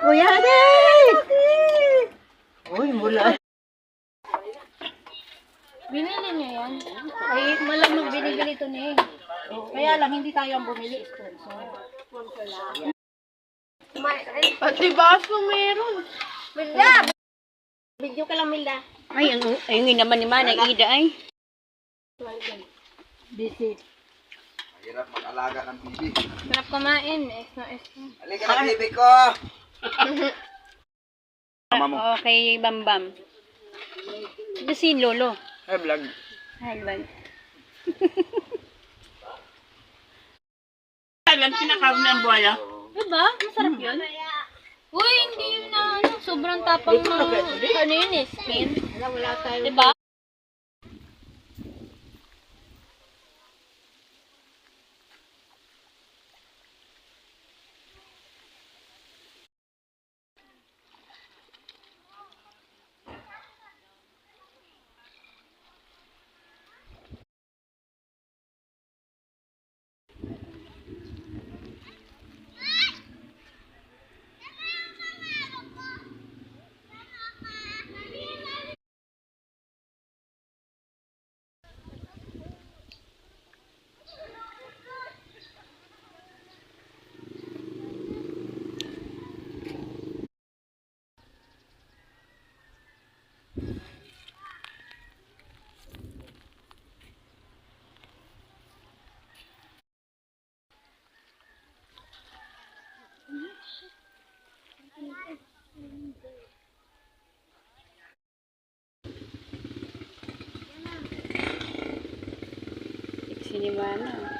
Kuya Alex! Uy, mula. Binili niya yan. Ay, malamang binibili ito niya eh. Kaya lang, hindi tayo ang bumili. Sponsor lang. Pati baso meron. Milda! Video ka lang, Milda. Ay, ayun naman ni Manang Ida ay. Busy. Hirap mag-alaga ng bibi. Sarap kumain. Extra. Halika na, bibi ko! Mama mo. Okay, Bambam. Ito si Lolo. Hey, vlog. Hi, vlog. Tagal, pinakaw ng buhaya. Diba? Masarap yun. Uy, hindi yun na ano. Sobrang tapang na ano yun eh, skin. Wala tayo. Diba? Sinimana.